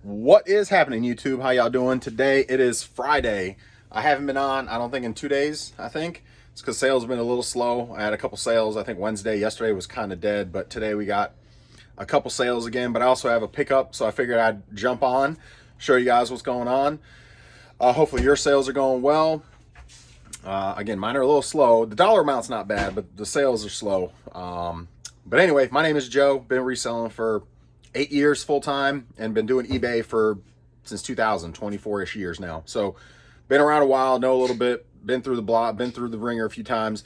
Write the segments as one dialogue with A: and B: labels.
A: What is happening, YouTube? How y'all doing? Today it is Friday. I haven't been on, I don't think, in 2 days. I think it's because sales have been a little slow. I had a couple sales. I think Wednesday, yesterday was kind of dead, but today we got a couple sales again. But I also have a pickup, so I figured I'd jump on, show you guys what's going on. Hopefully your sales are going well. Again, mine are a little slow. The dollar amount's not bad, but the sales are slow. But anyway, my name is Joe. Been reselling for 8 years full time and been doing eBay for since 2000, 24-ish years now. So been around a while, know a little bit, been through the block, been through the ringer a few times.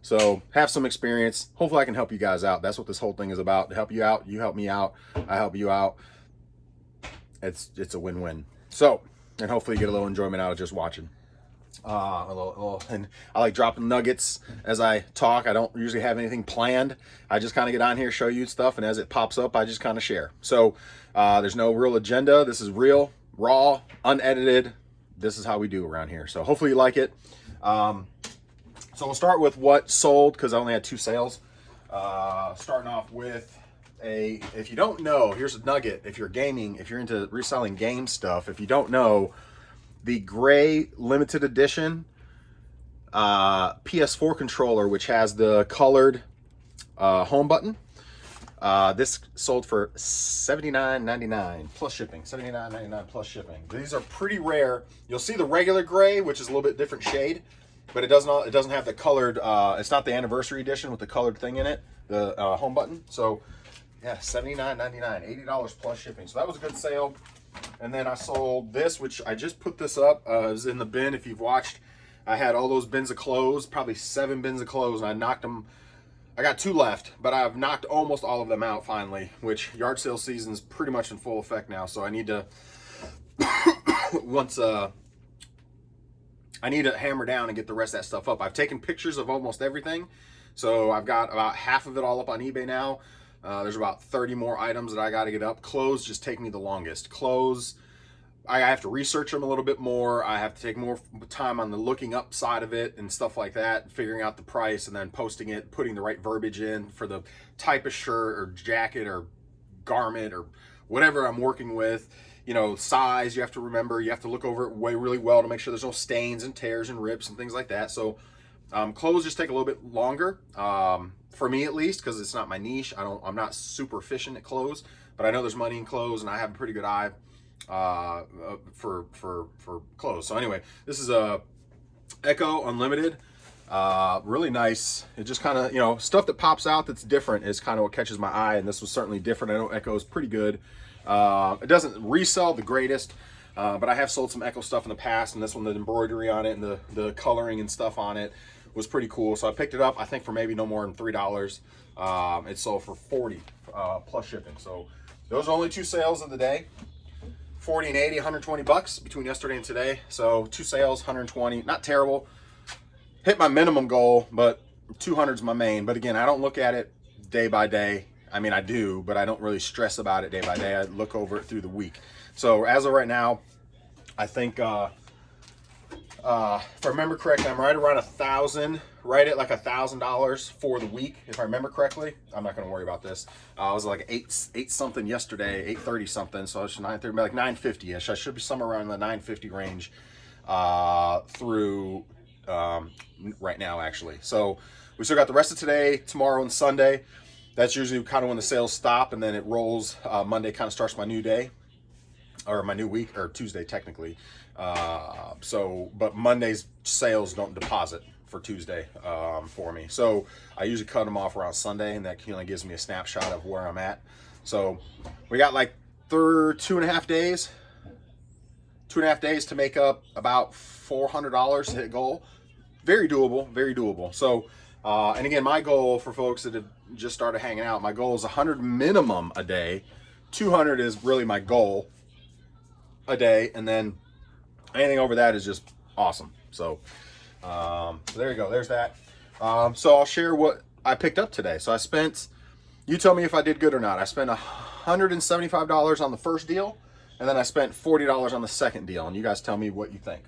A: So have some experience. Hopefully I can help you guys out. That's what this whole thing is about. To help you out, you help me out, I help you out. It's a win-win. So, and hopefully you get a little enjoyment out of just watching. And I like dropping nuggets as I talk. I don't usually have anything planned. I just kind of get on here, show you stuff, and as it pops up, I just kind of share. So there's no real agenda. This is real, raw, unedited. This is how we do around here. So hopefully you like it. So we'll start with what sold, because I only had 2 sales. Starting off with if you don't know, here's a nugget. If you're gaming, if you're into reselling game stuff, if you don't know, the gray limited edition PS4 controller, which has the colored home button, this sold for $79.99 plus shipping. $79.99 plus shipping. These are pretty rare. You'll see the regular gray, which is a little bit different shade, but it doesn't have the colored. It's not the anniversary edition with the colored thing in it, the home button. So yeah, $79.99, $80 plus shipping. So that was a good sale. And then I sold this, which I just put this up. It was in the bin. If you've watched, I had all those bins of clothes, probably 7 bins of clothes, and I knocked them. I got 2 left, but I've knocked almost all of them out finally, which yard sale season's pretty much in full effect now. So I need to, I need to hammer down and get the rest of that stuff up. I've taken pictures of almost everything. So I've got about half of it all up on eBay now. There's about 30 more items that I got to get up. Clothes just take me the longest. Clothes, I have to research them a little bit more. I have to take more time on the looking up side of it and stuff like that, figuring out the price and then posting it, putting the right verbiage in for the type of shirt or jacket or garment or whatever I'm working with. You know, size, you have to remember, you have to look over it really well to make sure there's no stains and tears and rips and things like that. So clothes just take a little bit longer, for me at least, because it's not my niche. I'm not super efficient at clothes, but I know there's money in clothes, and I have a pretty good eye for clothes. So anyway, this is a Echo Unlimited, really nice. It just kind of, you know, stuff that pops out that's different is kind of what catches my eye, and this was certainly different. I know Echo is pretty good. It doesn't resell the greatest. But I have sold some Echo stuff in the past, and this one, the embroidery on it and the coloring and stuff on it was pretty cool. So I picked it up, I think, for maybe no more than $3. It sold for $40 plus shipping. So those are only 2 sales of the day. 40 and 80, 120 bucks between yesterday and today. So 2 sales, 120, not terrible. Hit my minimum goal, but 200 is my main. But again, I don't look at it day by day. I mean, I do, but I don't really stress about it day by day. I look over it through the week. So as of right now, I think, if I remember correctly, I'm right around 1,000, right at like $1,000 for the week, if I remember correctly. I'm not going to worry about this. I was like 8 something yesterday, 830 something, so it's 930, like 950ish. I should be somewhere around the 950 range through right now, actually. So we still got the rest of today, tomorrow, and Sunday. That's usually kind of when the sales stop, and then it rolls. Monday kind of starts my new day, or my new week, or Tuesday technically. But Monday's sales don't deposit for Tuesday for me. So I usually cut them off around Sunday, and that kind of gives me a snapshot of where I'm at. So we got like 2.5 days. 2.5 days to make up about $400 to hit goal. Very doable, very doable. So, and again, my goal for folks that have just started hanging out, my goal is 100 minimum a day. 200 is really my goal a day, and then anything over that is just awesome. So, so there you go. There's that. So I'll share what I picked up today. So I spent, you tell me if I did good or not. I spent $175 on the first deal, and then I spent $40 on the second deal, and you guys tell me what you think.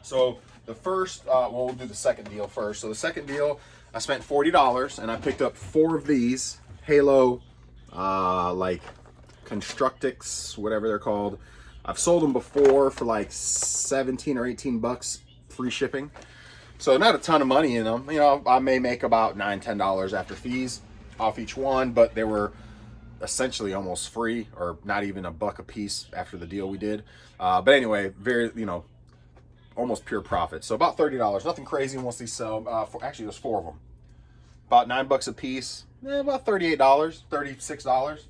A: So the first, we'll do the second deal first. So the second deal, I spent $40, and I picked up 4 of these Halo, like Constructics, whatever they're called. I've sold them before for like 17 or 18 bucks, free shipping. So not a ton of money in them. You know, I may make about $9, $10 after fees off each one, but they were essentially almost free, or not even a buck a piece after the deal we did. But anyway, very, you know, almost pure profit. So about $30. Nothing crazy once these sell. Actually, there's 4 of them. About $9 a piece. About $38, $36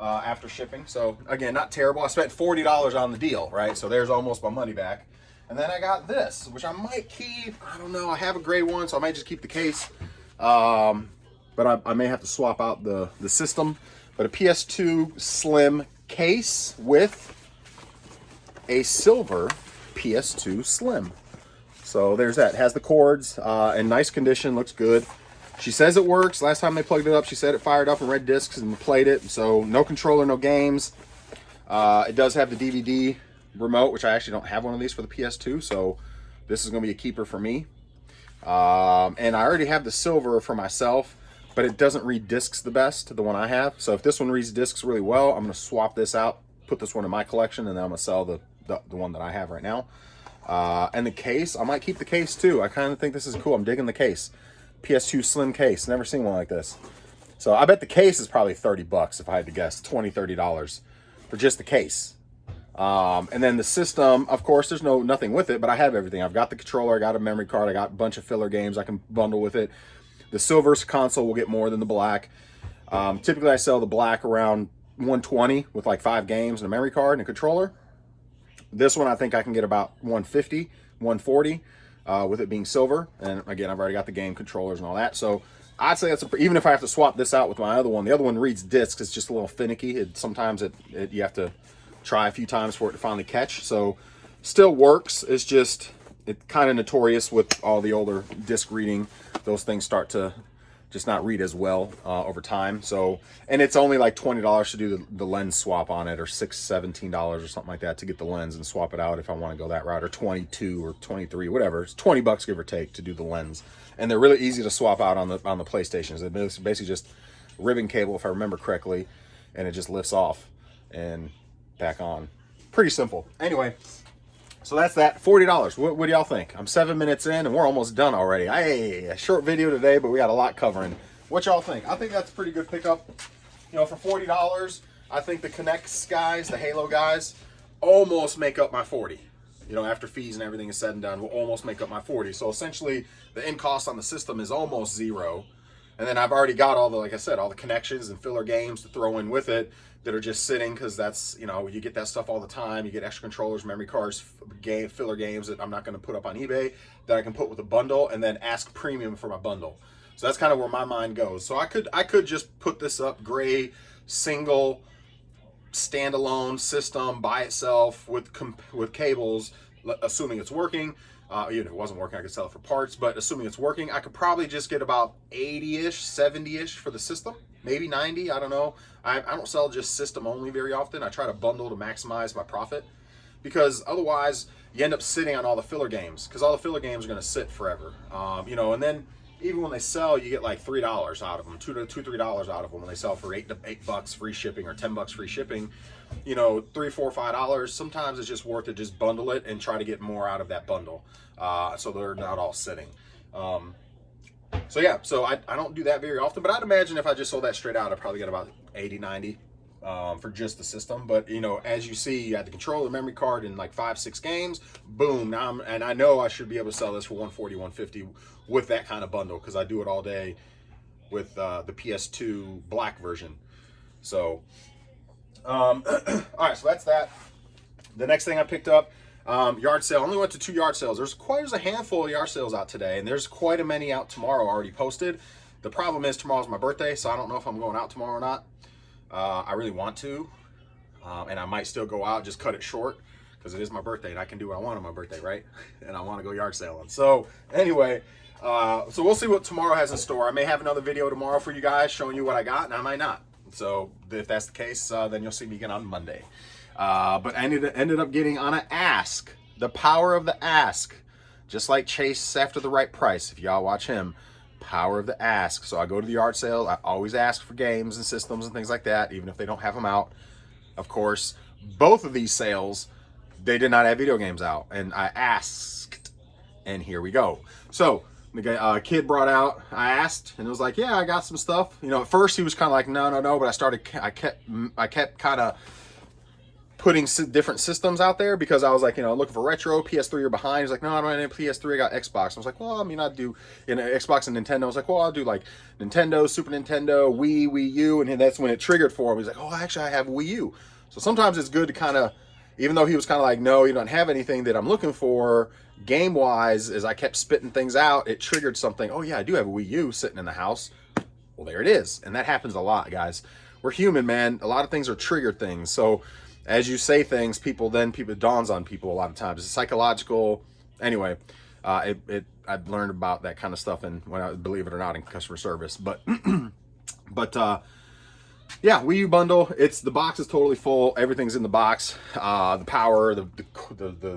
A: after shipping. So again, not terrible. I spent $40 on the deal, right? So there's almost my money back. And then I got this, which I might keep. I don't know. I have a gray one, so I might just keep the case. But I may have to swap out the system. But a PS2 Slim case with a silver PS2 Slim. So there's that. It has the cords in nice condition. Looks good. She says it works. Last time they plugged it up, she said it fired up and read discs and played it. So no controller, no games. It does have the DVD remote, which I actually don't have one of these for the PS2. So this is going to be a keeper for me. And I already have the silver for myself, but it doesn't read discs the best, the one I have. So if this one reads discs really well, I'm going to swap this out, put this one in my collection, and then I'm going to sell the one that I have right now. And the case, I might keep the case too. I kind of think this is cool. I'm digging the case. PS2 Slim case. Never seen one like this. So I bet the case is probably 30 bucks if I had to guess. $20, $30 for just the case. And then the system, of course, there's nothing with it, but I have everything. I've got the controller, I got a memory card, I got a bunch of filler games I can bundle with it. The silver console will get more than the black. Typically I sell the black around 120 with like 5 games and a memory card and a controller. This one I think I can get about 150, 140 with it being silver. And again, I've already got the game controllers and all that. So I'd say that's even if I have to swap this out with my other one, the other one reads discs. It's just a little finicky. Sometimes you have to try a few times for it to finally catch. So still works. It's just kind of notorious with all the older disc reading. Those things start to just not read as well over time. So, and it's only like $20 to do the lens swap on it, or $17 or something like that to get the lens and swap it out if I want to go that route, or 22 or 23, whatever. It's 20 bucks give or take to do the lens. And they're really easy to swap out on the PlayStations. It's basically just ribbon cable, if I remember correctly, and it just lifts off and back on. Pretty simple. Anyway, so that's that. $40. What do y'all think? I'm 7 minutes in and we're almost done already. Hey, a short video today, but we got a lot covering. What y'all think? I think that's a pretty good pickup. You know, for $40, I think the Kinect guys, the Halo guys, almost make up my 40. You know, after fees and everything is said and done, will almost make up my 40. So essentially, the end cost on the system is almost zero. And then I've already got all the, like I said, all the connections and filler games to throw in with it that are just sitting, because that's, you know, you get that stuff all the time. You get extra controllers, memory cards, filler games that I'm not going to put up on eBay that I can put with a bundle and then ask premium for my bundle. So that's kind of where my mind goes. So I could just put this up gray, single, standalone system by itself with cables, assuming it's working. Even if it wasn't working, I could sell it for parts, but assuming it's working, I could probably just get about 80-ish, 70-ish for the system, maybe 90, I don't know. I don't sell just system only very often. I try to bundle to maximize my profit, because otherwise you end up sitting on all the filler games, because all the filler games are going to sit forever. You know, and then even when they sell, you get like $3 out of them, $3 out of them when they sell for $8 free shipping, or $10 free shipping. You know, $3, $4, $5. Sometimes it's just worth it. Just bundle it and try to get more out of that bundle, so they're not all sitting. So yeah, so I don't do that very often, but I'd imagine if I just sold that straight out, I'd probably get about 80, 90 for just the system. But you know, as you see, you had the controller, memory card, and like 5, 6 games. Boom! Now and I know I should be able to sell this for 140, 150 with that kind of bundle, because I do it all day with the PS2 black version. So. All right, so that's that. The next thing I picked up, yard sale. I only went to 2 yard sales. There's a handful of yard sales out today, and there's quite a many out tomorrow already posted. The problem is tomorrow's my birthday, so I don't know if I'm going out tomorrow or not. I really want to, and I might still go out, just cut it short, because it is my birthday, and I can do what I want on my birthday, right? And I want to go yard sailing. So anyway, so we'll see what tomorrow has in store. I may have another video tomorrow for you guys showing you what I got, and I might not. So if that's the case, then you'll see me again on Monday. But I ended up getting on an ask. The power of the ask. Just like Chase after the right price, if y'all watch him. Power of the ask. So I go to the yard sale. I always ask for games and systems and things like that, even if they don't have them out. Of course, both of these sales, they did not have video games out, and I asked, and here we go. So the kid brought out, I asked, and it was like, yeah, I got some stuff. You know, at first he was kind of like, no, but I kept kind of putting different systems out there, because I was like, you know, looking for retro, PS3 or behind. He's like, no, I don't have any PS3, I got Xbox. I was like, well, I mean, I do, you know, Xbox and Nintendo. I was like, well, I'll do like Nintendo, Super Nintendo, Wii U, and that's when it triggered for him. He's like, oh, actually, I have Wii U. So sometimes it's good to kind of, even though he was kind of like, no, you don't have anything that I'm looking for, game-wise, as I kept spitting things out, it triggered something. Oh, yeah, I do have a Wii U sitting in the house. Well, there it is. And that happens a lot, guys. We're human, man. A lot of things are triggered things. So as you say things, it dawns on people a lot of times. It's psychological. Anyway, I've learned about that kind of stuff, and when I believe it or not, in customer service. But yeah, Wii U bundle. The box is totally full. Everything's in the box. The power, the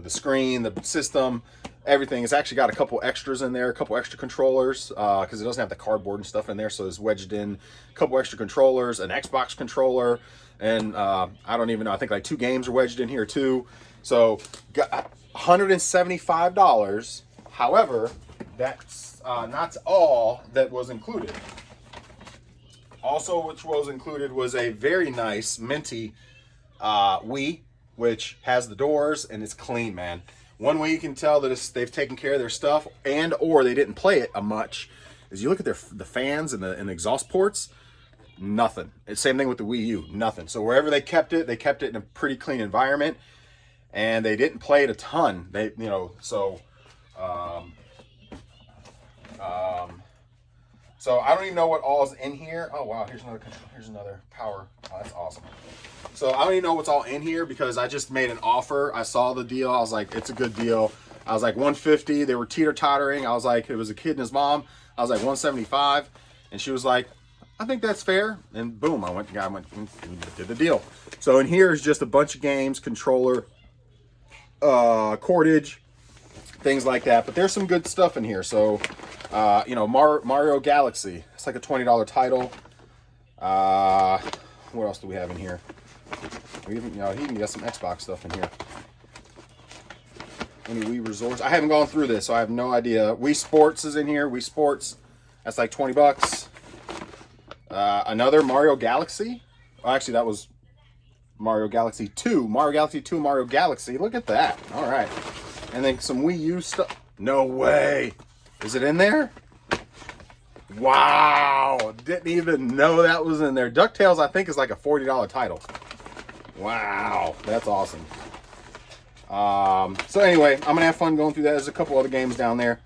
A: screen, the system, everything. It's actually got a couple extras in there, a couple extra controllers, because it doesn't have the cardboard and stuff in there. So it's wedged in a couple extra controllers, an Xbox controller, and I don't even know. I think like 2 games are wedged in here too. So got $175. However, that's not all that was included. Also, which was included was a very nice minty Wii, which has the doors and it's clean, man. One way you can tell that they've taken care of their stuff and or they didn't play it much is you look at the fans and the exhaust ports. Nothing. It's same thing with the Wii U. Nothing. So wherever they kept it in a pretty clean environment, and they didn't play it a ton. So I don't even know what all's in here. Oh wow, here's another power. Oh, that's awesome. So I don't even know what's all in here, because I just made an offer. I saw the deal. I was like, it's a good deal. I was like, $150. They were teeter-tottering. I was like, it was a kid and his mom. I was like, $175, and she was like, I think that's fair. And boom, I went and did the deal. So in here is just a bunch of games, controller, cordage, things like that. But there's some good stuff in here. So, you know, Mario Galaxy. It's like a $20 title. What else do we have in here? We even, you know, he even got some Xbox stuff in here. Any Wii Resorts? I haven't gone through this, so I have no idea. Wii Sports is in here. Wii Sports. That's like $20. Another Mario Galaxy. Oh, actually, that was Mario Galaxy 2. Mario Galaxy 2, Mario Galaxy. Look at that. All right. And then some Wii U stuff. No way. Is it in there? Wow. Didn't even know that was in there. DuckTales, I think, is like a $40 title. Wow. That's awesome. So anyway, I'm going to have fun going through that. There's a couple other games down there.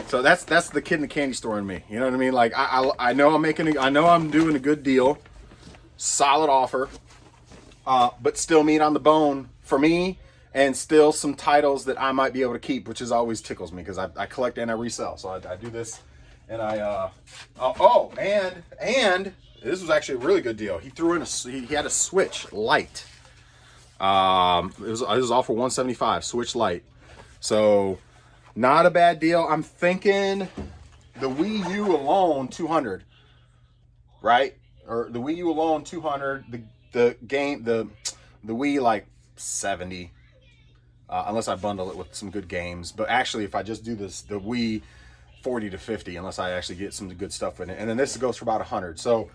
A: So that's the kid in the candy store in me. You know what I mean? Like I know I'm doing a good deal, solid offer, but still meat on the bone for me, and still some titles that I might be able to keep, which is always tickles me, because I collect and I resell. So I do this, and and this was actually a really good deal. He threw in he had a Switch Lite. It was all for $175. Switch Lite. So. Not a bad deal. I'm thinking the Wii U alone, $200, right? Or the Wii U alone, $200. The Wii like $70, unless I bundle it with some good games. But actually, if I just do this, the Wii, $40 to $50, unless I actually get some good stuff in it. And then this goes for about $100. So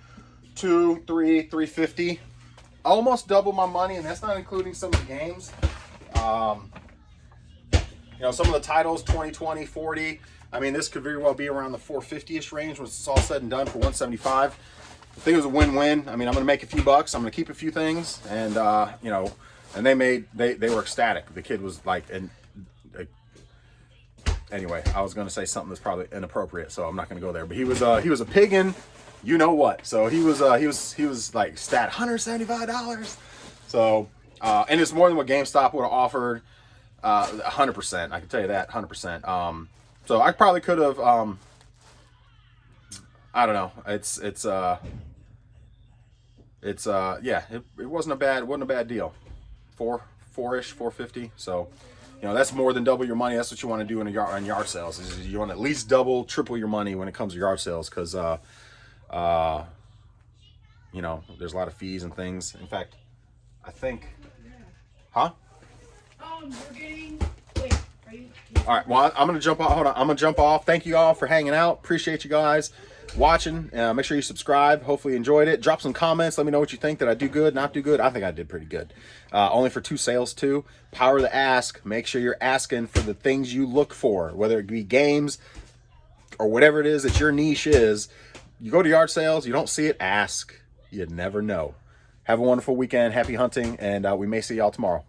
A: $350, almost double my money, and that's not including some of the games. You know, some of the titles, 20, 40. I mean, this could very well be around the 450-ish range when it's all said and done for $175. I think it was a win-win. I mean, I'm going to make a few bucks. I'm going to keep a few things. And, you know, and they were ecstatic. The kid was like, anyway, I was going to say something that's probably inappropriate, so I'm not going to go there. But he was a piggin', you know what. So he was like, stat, $175. So, and it's more than what GameStop would have offered. 100%. I can tell you that 100%. So I probably could have, I don't know. Yeah, it wasn't a bad deal. Four-ish, 450. So You know, that's more than double your money. That's what you want to do in a yard, on yard sales. Is you want to at least double, triple your money when it comes to yard sales, because you know, there's a lot of fees and things. In fact, I think, huh?
B: We're getting. Wait, are you?
A: All right. Well, I'm gonna jump off. Hold on. I'm gonna jump off. Thank you all for hanging out. Appreciate you guys watching. Make sure you subscribe. Hopefully you enjoyed it. Drop some comments. Let me know what you think. Did I do good? Not do good? I think I did pretty good. Only for 2 sales too. Power of the ask. Make sure you're asking for the things you look for, whether it be games or whatever it is that your niche is. You go to yard sales, you don't see it, ask. You never know. Have a wonderful weekend. Happy hunting, and we may see y'all tomorrow.